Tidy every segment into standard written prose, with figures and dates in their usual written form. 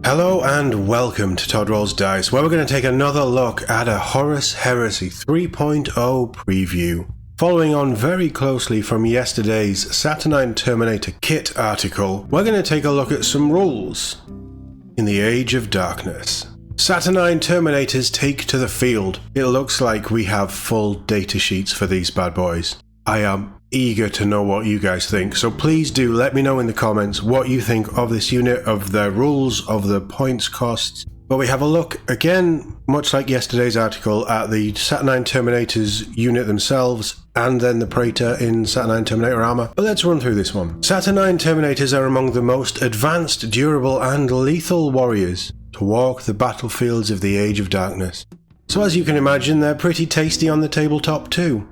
Hello and welcome to Todd Rolls Dice, where we're going to take another look at a Horus Heresy 3.0 preview. Following on very closely from yesterday's Saturnine Terminator kit article, we're going to take a look at some rules in the Age of Darkness. Saturnine Terminators take to the field. It looks like we have full data sheets for these bad boys. I am eager to know what you guys think, so please do let me know in the comments what you think of this unit, of their rules, of the points costs. But we have a look again, much like yesterday's article, at the Saturnine Terminators unit themselves and then the Praetor in Saturnine Terminator armor. But let's run through this one. Saturnine Terminators are among the most advanced, durable and lethal warriors to walk the battlefields of the Age of Darkness. So as you can imagine, they're pretty tasty on the tabletop too.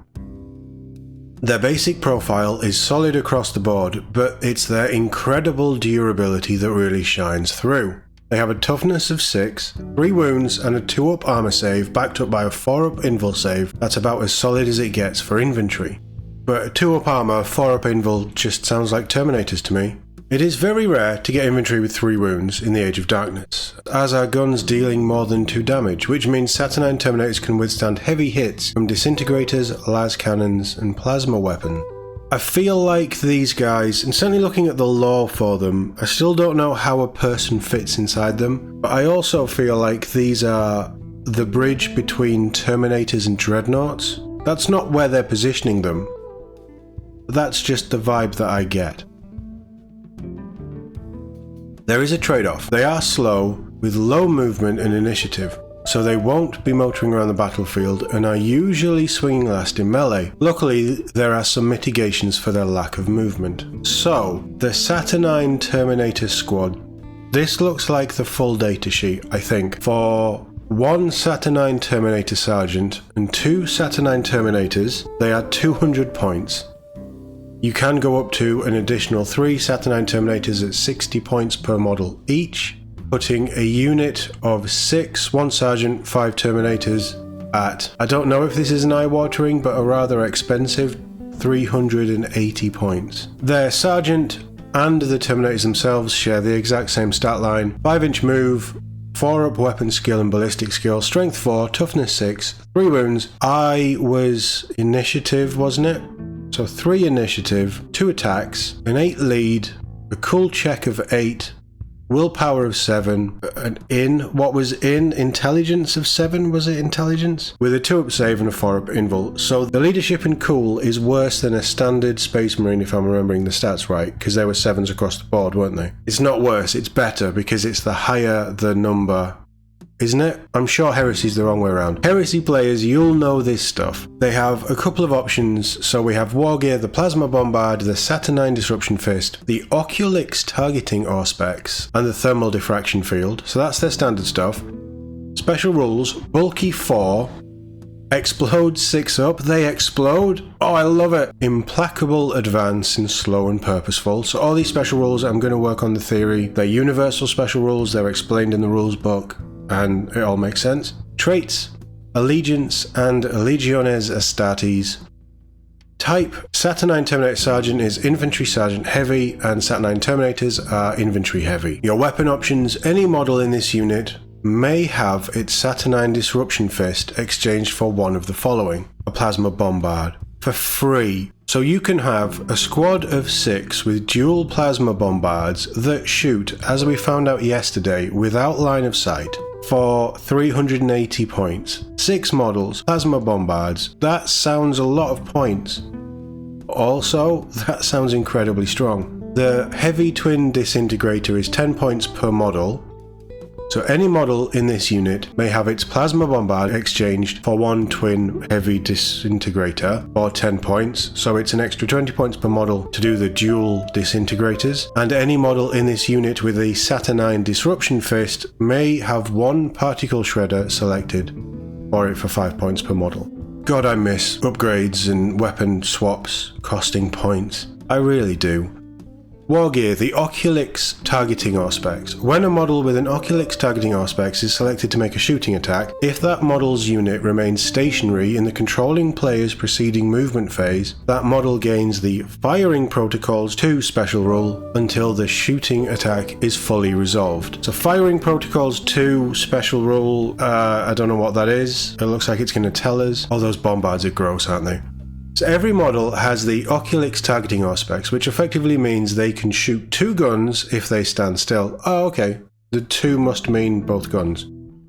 Their basic profile is solid across the board, but it's their incredible durability that really shines through. They have a toughness of 6, 3 wounds and a 2-up armor save backed up by a 4-up invul save that's about as solid as it gets for infantry. But a 2-up armor, 4-up invul just sounds like Terminators to me. It is very rare to get infantry with 3 wounds in the Age of Darkness, as are guns dealing more than 2 damage, which means Saturnine Terminators can withstand heavy hits from disintegrators, las cannons and plasma weapons. I feel like these guys, and certainly looking at the lore for them, I still don't know how a person fits inside them, but I also feel like these are the bridge between Terminators and Dreadnoughts. That's not where they're positioning them, that's just the vibe that I get. There is a trade-off. They are slow, with low movement and initiative, so they won't be motoring around the battlefield and are usually swinging last in melee. Luckily, there are some mitigations for their lack of movement. So, the Saturnine Terminator squad. This looks like the full data sheet, I think, for 1 Saturnine Terminator Sergeant and 2 Saturnine Terminators. They are 200 points. You can go up to an additional 3 Saturnine Terminators at 60 points per model each, putting a unit of 6, 1 Sergeant, 5 Terminators at, I don't know if this is an eye-watering, but a rather expensive 380 points. Their Sergeant and the Terminators themselves share the exact same stat line: 5-inch move, 4-up weapon skill and ballistic skill, strength 4, toughness 6, 3 wounds. I was initiative, wasn't it? So 3 initiative, 2 attacks, an 8 lead, a cool check of 8, willpower of 7, what was intelligence of 7, was it intelligence? With a 2-up save and a 4-up invul. So the leadership in cool is worse than a standard Space Marine, if I'm remembering the stats right, because there were 7s across the board, weren't they? It's not worse, it's better, because it's the higher the number, isn't it? I'm sure Heresy's the wrong way around. Heresy players, you'll know this stuff. They have a couple of options. So we have Wargear, the Plasma Bombard, the Saturnine Disruption Fist, the Oculix Targeting Auspex, and the Thermal Diffraction Field. So that's their standard stuff. Special rules: Bulky 4, Explode 6-up, they explode. Oh, I love it. Implacable Advance in Slow and Purposeful. So all these special rules, I'm going to work on the theory. They're universal special rules, they're explained in the rules book, and it all makes sense. Traits: Allegiance and Legiones Astartes. Type: Saturnine Terminator Sergeant is Infantry Sergeant Heavy, and Saturnine Terminators are Infantry Heavy. Your weapon options: any model in this unit may have its Saturnine Disruption Fist exchanged for one of the following: a Plasma Bombard, for free. So you can have a squad of 6 with dual Plasma Bombards that shoot, as we found out yesterday, without line of sight, for 380 points. 6 models, Plasma Bombards. That sounds a lot of points. Also, that sounds incredibly strong. The Heavy Twin Disintegrator is 10 points per model. So any model in this unit may have its Plasma Bombard exchanged for 1 Twin Heavy Disintegrator for 10 points, so it's an extra 20 points per model to do the dual disintegrators. And any model in this unit with a Saturnine Disruption Fist may have 1 Particle Shredder selected for it for 5 points per model. God, I miss upgrades and weapon swaps costing points. I really do. War gear, the Oculix targeting auspex. When a model with an Oculix targeting auspex is selected to make a shooting attack, if that model's unit remains stationary in the controlling player's preceding movement phase, that model gains the Firing Protocols 2 special rule until the shooting attack is fully resolved. So Firing Protocols 2 special rule, I don't know what that is. It looks like it's going to tell us. All those bombards are gross, aren't they? So every model has the Oculix targeting auspex, which effectively means they can shoot 2 guns if they stand still. Oh, okay. The 2 must mean both guns.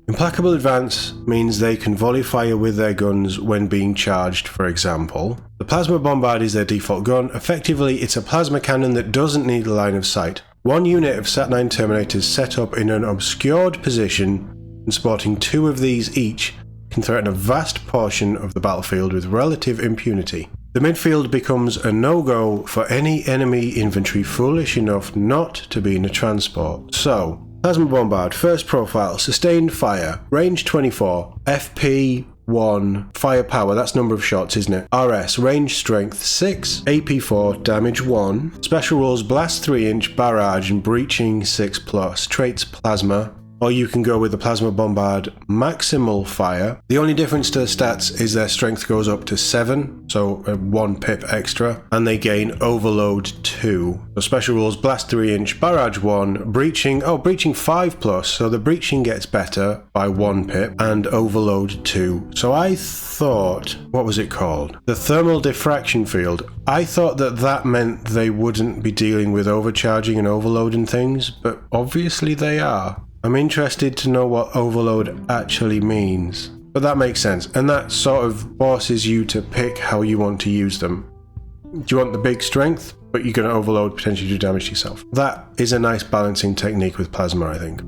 Implacable Advance means they can volley fire with their guns when being charged, for example. The Plasma Bombard is their default gun. Effectively, it's a plasma cannon that doesn't need a line of sight. One unit of Saturnine Terminators set up in an obscured position and sporting 2 of these each can threaten a vast portion of the battlefield with relative impunity. The midfield becomes a no-go for any enemy infantry foolish enough not to be in a transport. So, Plasma Bombard, first profile, sustained fire, range 24, FP 1, firepower, that's number of shots, isn't it? RS, range strength 6, AP 4, damage 1. Special rules, blast 3-inch, barrage, and breaching 6+. Traits, plasma. Or you can go with the Plasma Bombard Maximal Fire. The only difference to the stats is their strength goes up to 7, so 1 pip extra, and they gain Overload 2. The special rules, Blast 3-inch, Barrage 1, Breaching 5+, so the Breaching gets better by 1 pip, and Overload 2. So I thought, what was it called? The Thermal Diffraction Field. I thought that meant they wouldn't be dealing with overcharging and overloading things, but obviously they are. I'm interested to know what overload actually means, but that makes sense, and that sort of forces you to pick how you want to use them. Do you want the big strength, but you're going to overload, potentially do damage to yourself? That is a nice balancing technique with plasma, I think.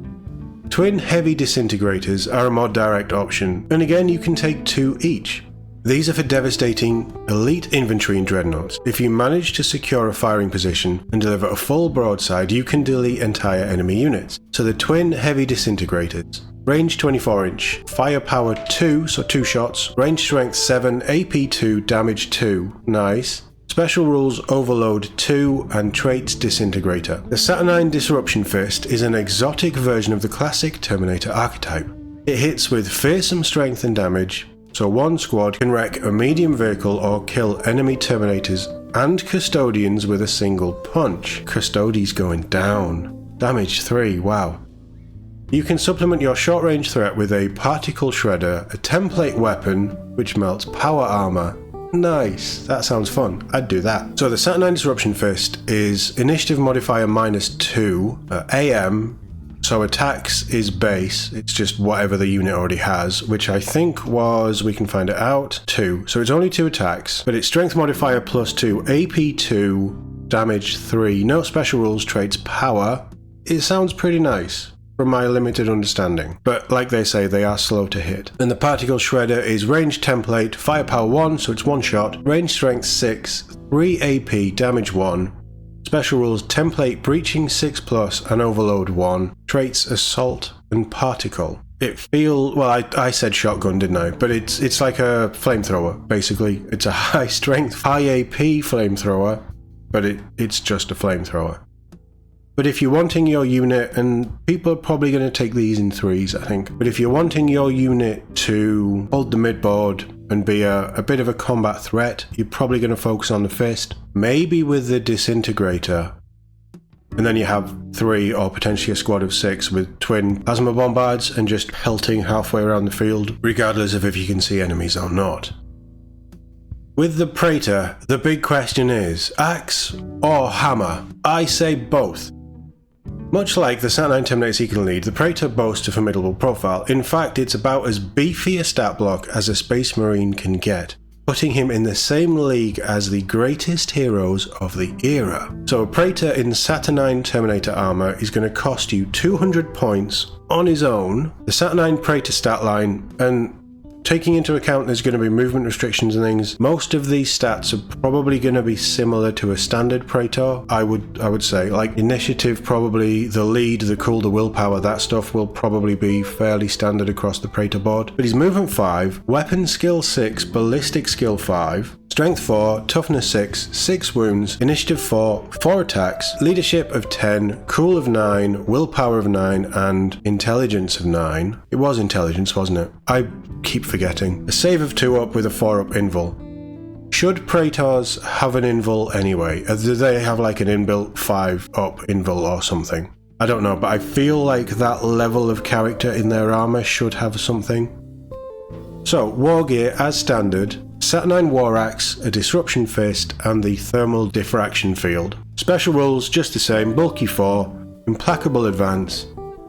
Twin Heavy Disintegrators are a more direct option, and again you can take 2 each. These are for devastating elite infantry and dreadnoughts. If you manage to secure a firing position and deliver a full broadside, you can delete entire enemy units. So the Twin Heavy Disintegrators. Range 24-inch, firepower 2, so 2 shots, range strength 7, AP 2, damage 2. Nice. Special rules, Overload 2, and traits, Disintegrator. The Saturnine Disruption Fist is an exotic version of the classic Terminator archetype. It hits with fearsome strength and damage, so one squad can wreck a medium vehicle or kill enemy Terminators and Custodians with a single punch. Custodies going down. Damage 3, wow. You can supplement your short-range threat with a Particle Shredder, a template weapon which melts power armor. Nice, that sounds fun. I'd do that. So the Saturnine Disruption Fist is Initiative Modifier -2, AM, so attacks is base, it's just whatever the unit already has, which I think was, we can find it out, 2. So it's only 2 attacks, but it's Strength Modifier +2, AP 2, damage 3, no special rules, traits, power. It sounds pretty nice from my limited understanding, but like they say, they are slow to hit. And the Particle Shredder is range template, firepower 1, so it's 1 shot, range strength 6, 3 AP, damage 1. Special rules, template, breaching 6+, and overload 1. Traits, assault, and particle. I said shotgun, didn't I? But it's like a flamethrower, basically. It's a high strength, high AP flamethrower, but it's just a flamethrower. But if you're wanting your unit, and people are probably going to take these in 3s, I think, but if you're wanting your unit to hold the midboard and be a bit of a combat threat, you're probably going to focus on the fist, maybe with the disintegrator, and then you have 3 or potentially a squad of 6 with twin plasma bombards and just pelting halfway around the field, regardless of if you can see enemies or not. With the Praetor, the big question is, axe or hammer? I say both. Much like the Saturnine Terminator Seeker Lead, the Praetor boasts a formidable profile. In fact, it's about as beefy a stat block as a Space Marine can get, putting him in the same league as the greatest heroes of the era. So a Praetor in Saturnine Terminator armor is going to cost you 200 points on his own. The Saturnine Praetor stat line, and taking into account there's going to be movement restrictions and things, most of these stats are probably going to be similar to a standard Praetor. I would say, like initiative, probably the lead, the cool, the willpower, that stuff will probably be fairly standard across the Praetor board. But he's movement 5, weapon skill 6, ballistic skill 5, strength 4, toughness 6, 6 wounds, initiative 4, 4 attacks, leadership of 10, cool of 9, willpower of 9, and intelligence of 9. It was intelligence, wasn't it? I keep forgetting. A save of 2 up with a 4 up invul. Should Praetors have an invul anyway? Do they have like an inbuilt 5 up invul or something? I don't know, but I feel like that level of character in their armor should have something. So, war gear as standard. Saturnine War Axe, a Disruption Fist, and the Thermal Diffraction Field. Special rules just the same, bulky 4, implacable advance,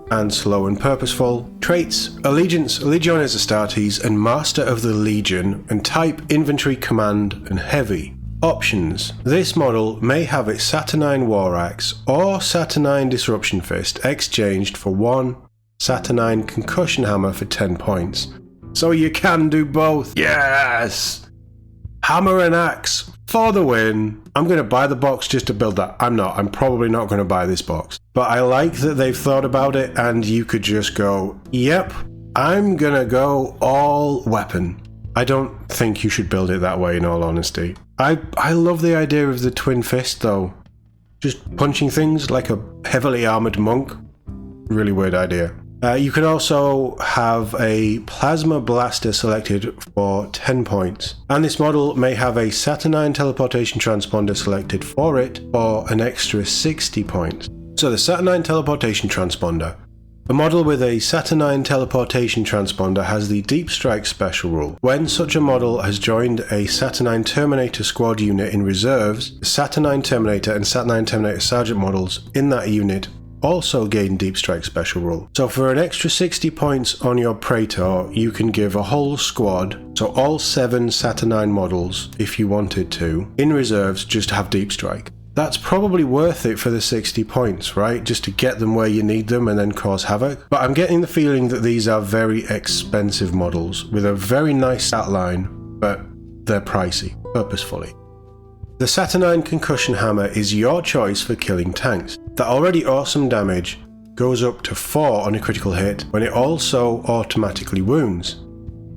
and slow and purposeful. Traits, Allegiance, Legiones Astartes, and Master of the Legion, and type Infantry Command and Heavy. Options, this model may have its Saturnine War Axe or Saturnine Disruption Fist exchanged for one Saturnine Concussion Hammer for 10 points. So you can do both. Yes! Hammer and axe for the win. I'm going to buy the box just to build that. I'm probably not going to buy this box. But I like that they've thought about it and you could just go, yep, I'm going to go all weapon. I don't think you should build it that way in all honesty. I love the idea of the twin fist though. Just punching things like a heavily armored monk. Really weird idea. You can also have a Plasma Blaster selected for 10 points, and this model may have a Saturnine Teleportation Transponder selected for it for an extra 60 points. So the Saturnine Teleportation Transponder. A model with a Saturnine Teleportation Transponder has the Deep Strike special rule. When such a model has joined a Saturnine Terminator squad unit in reserves, the Saturnine Terminator and Saturnine Terminator Sergeant models in that unit also gain Deep Strike special rule. So for an extra 60 points on your Praetor, you can give a whole squad, so all 7 Saturnine models, if you wanted to, in reserves just have Deep Strike. That's probably worth it for the 60 points, right? Just to get them where you need them and then cause havoc. But I'm getting the feeling that these are very expensive models with a very nice stat line, but they're pricey, purposefully. The Saturnine Concussion Hammer is your choice for killing tanks. That already awesome damage goes up to 4 on a critical hit when it also automatically wounds,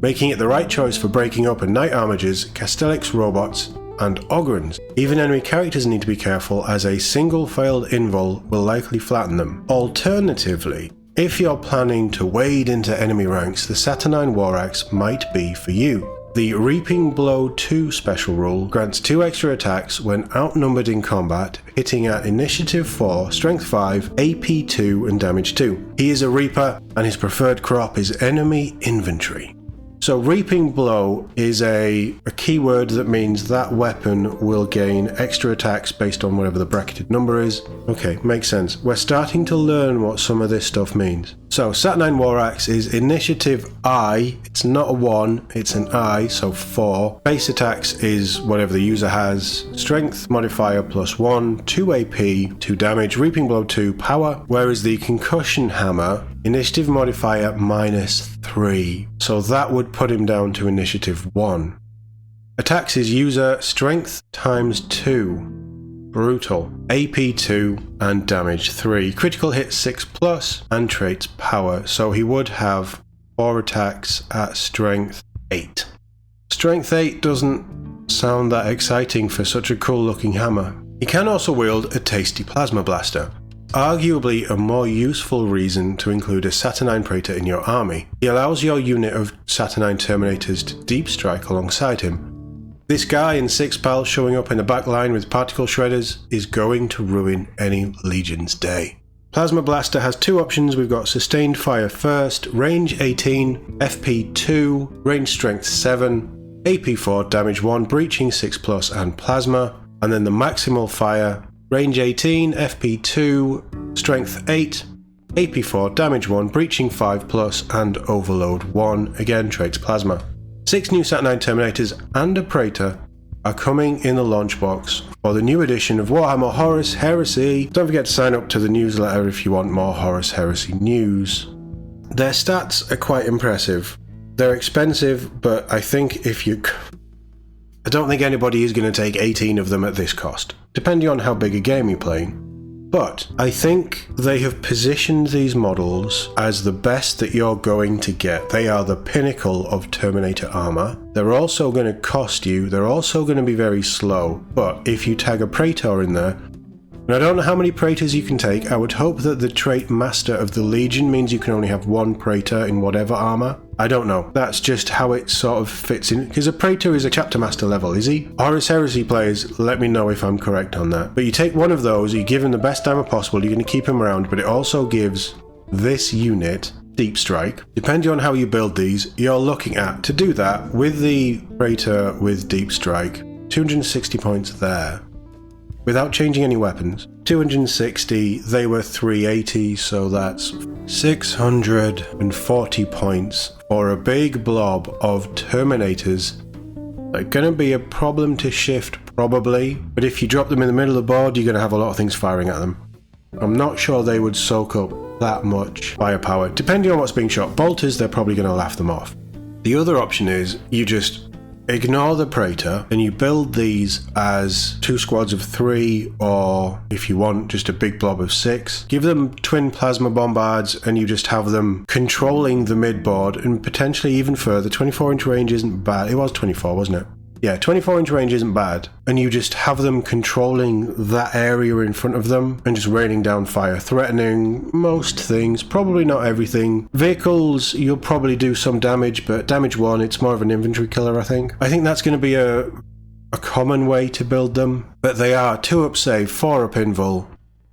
making it the right choice for breaking up and Knight Armigers, Castellix robots, and Ogrons. Even enemy characters need to be careful as a single failed invul will likely flatten them. Alternatively, if you're planning to wade into enemy ranks, the Saturnine War Axe might be for you. The Reaping Blow 2 special rule grants 2 extra attacks when outnumbered in combat, hitting at Initiative 4, Strength 5, AP 2 and Damage 2. He is a Reaper and his preferred crop is enemy infantry. So Reaping Blow is a keyword that means that weapon will gain extra attacks based on whatever the bracketed number is. Okay, makes sense. We're starting to learn what some of this stuff means. So Saturnine War Axe is Initiative I, it's not a 1, it's an I, so 4. Base attacks is whatever the user has. Strength modifier +1, 2 AP, 2 damage, Reaping Blow 2, power. Whereas the Concussion Hammer, Initiative modifier -3. So that would put him down to Initiative 1. Attacks is user strength ×2. Brutal. AP 2 and damage 3. Critical hit 6+ and traits power. So he would have 4 attacks at strength 8. Strength 8 doesn't sound that exciting for such a cool looking hammer. He can also wield a tasty Plasma Blaster. Arguably a more useful reason to include a Saturnine Praetor in your army. He allows your unit of Saturnine Terminators to deep strike alongside him. This guy in 6 pals showing up in the back line with particle shredders is going to ruin any Legion's day. Plasma Blaster has 2 options. We've got Sustained Fire first, range 18, FP 2, range strength 7, AP 4, damage 1, breaching 6+ and plasma, and then the Maximal Fire, range 18, FP 2, strength 8, AP 4, damage 1, breaching 5+, and overload 1, again traits plasma. 6 new Saturnine Terminators and a Praetor are coming in the launch box for the new edition of Warhammer Horus Heresy. Don't forget to sign up to the newsletter if you want more Horus Heresy news. Their stats are quite impressive. They're expensive, but I think I don't think anybody is going to take 18 of them at this cost, depending on how big a game you're playing. But I think they have positioned these models as the best that you're going to get. They are the pinnacle of Terminator armor. They're also going to cost you, they're also going to be very slow, but if you tag a Praetor in there, and I don't know how many Praetors you can take, I would hope that the trait Master of the Legion means you can only have one Praetor in whatever armor. I don't know, that's just how it sort of fits in, because a Praetor is a Chapter Master level, is he? Horus Heresy players, let me know if I'm correct on that. But you take one of those, you give him the best armor possible, you're going to keep him around, but it also gives this unit Deep Strike. Depending on how you build these, you're looking at, to do that, with the Praetor with Deep Strike, 260 points there. Without changing any weapons. 260, they were 380, so that's 640 points for a big blob of Terminators. They're going to be a problem to shift, probably, but if you drop them in the middle of the board, you're going to have a lot of things firing at them. I'm not sure they would soak up that much firepower. Depending on what's being shot. Bolters, they're probably going to laugh them off. The other option is you just ignore the Praetor and you build these as 2 squads of 3, or if you want just a big blob of 6. Give them twin plasma bombards and you just have them controlling the mid board and potentially even further. 24-inch range isn't bad. It was 24, wasn't it? Yeah, 24-inch range isn't bad, and you just have them controlling that area in front of them and just raining down fire, threatening most things, probably not everything. Vehicles, you'll probably do some damage, but damage 1, it's more of an infantry killer, I think. I think that's going to be a common way to build them, but they are 2 up save, 4 up invul,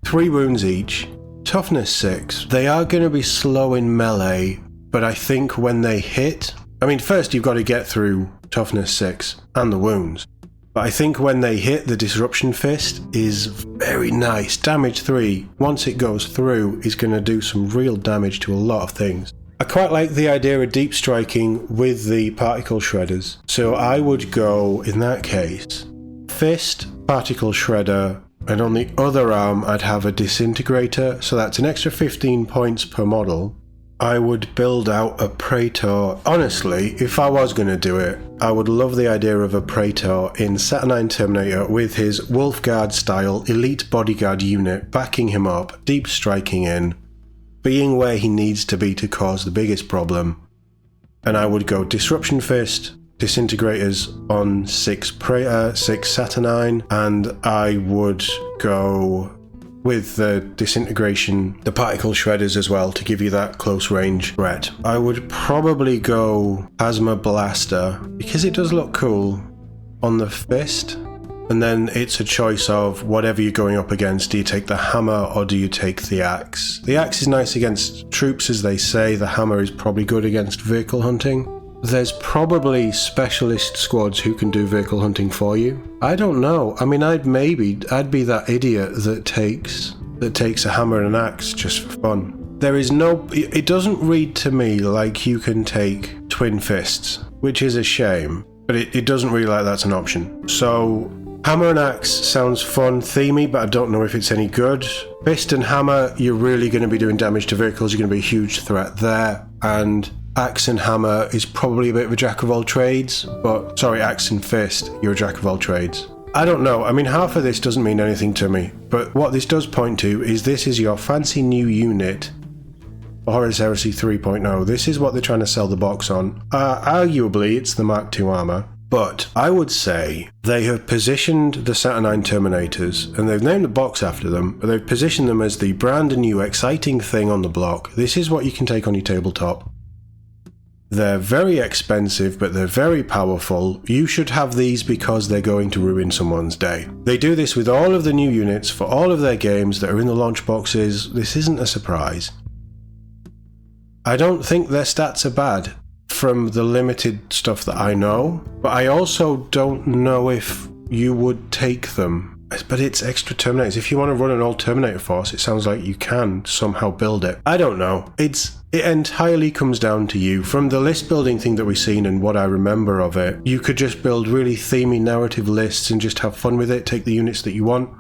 3 wounds each, toughness 6. They are going to be slow in melee, but I think when they hit, I mean, first you've got to get through toughness 6 and the wounds, but I think when they hit, the disruption fist is very nice. Damage 3, once it goes through, is going to do some real damage to a lot of things. I quite like the idea of deep striking with the particle shredders, so I would go, in that case, fist, particle shredder, and on the other arm I'd have a disintegrator, so that's an extra 15 points per model. I would build out a Praetor. Honestly, if I was going to do it, I would love the idea of a Praetor in Saturnine Terminator with his Wolfguard style elite bodyguard unit backing him up, deep striking in, being where he needs to be to cause the biggest problem. And I would go Disruption Fist, Disintegrators on 6 Saturnine, and I would go with the disintegration, the particle shredders as well, to give you that close range threat. I would probably go Plasma Blaster, because it does look cool on the fist, and then it's a choice of whatever you're going up against. Do you take the hammer or do you take the axe? The axe is nice against troops, as they say. The hammer is probably good against vehicle hunting. There's probably specialist squads who can do vehicle hunting for you. I don't know. I mean, I'd be that idiot that takes a hammer and an axe just for fun. There is no, it doesn't read to me like you can take twin fists, which is a shame, but it doesn't read like that's an option. So hammer and axe sounds fun, themey, but I don't know if it's any good. Fist and hammer, you're really going to be doing damage to vehicles. You're going to be a huge threat there, and axe and hammer is probably a bit of a jack of all trades, but sorry, axe and fist, you're a jack of all trades. I don't know, I mean, half of this doesn't mean anything to me, but what this does point to is this is your fancy new unit for Horus Heresy 3.0. This is what they're trying to sell the box on. Arguably, it's the Mark II armor, but I would say they have positioned the Saturnine Terminators, and they've named the box after them, but they've positioned them as the brand new exciting thing on the block. This is what you can take on your tabletop. They're very expensive, but they're very powerful. You should have these because they're going to ruin someone's day. They do this with all of the new units for all of their games that are in the launch boxes. This isn't a surprise. I don't think their stats are bad from the limited stuff that I know, but I also don't know if you would take them. But it's extra Terminators. If you want to run an old Terminator force, it sounds like you can somehow build it. I don't know. It entirely comes down to you. From the list building thing that we've seen and what I remember of it, you could just build really themey narrative lists and just have fun with it, take the units that you want.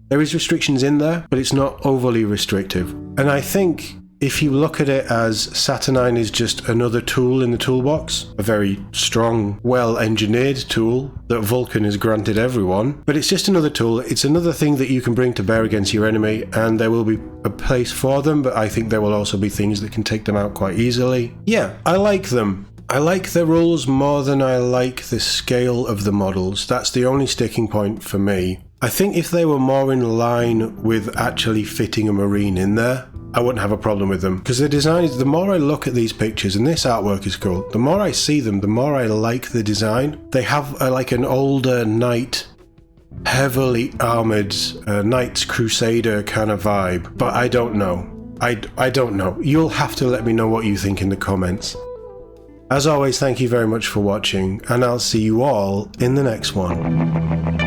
There is restrictions in there, but it's not overly restrictive. And I think if you look at it as Saturnine is just another tool in the toolbox, a very strong, well-engineered tool that Vulcan has granted everyone, but it's just another tool, it's another thing that you can bring to bear against your enemy, and there will be a place for them, but I think there will also be things that can take them out quite easily. Yeah, I like them. I like the rules more than I like the scale of the models. That's the only sticking point for me. I think if they were more in line with actually fitting a Marine in there, I wouldn't have a problem with them. Because the designs, the more I look at these pictures, and this artwork is cool, the more I see them, the more I like the design. They have like an older knight, heavily armoured Knights Crusader kind of vibe. But I don't know. I don't know. You'll have to let me know what you think in the comments. As always, thank you very much for watching, and I'll see you all in the next one.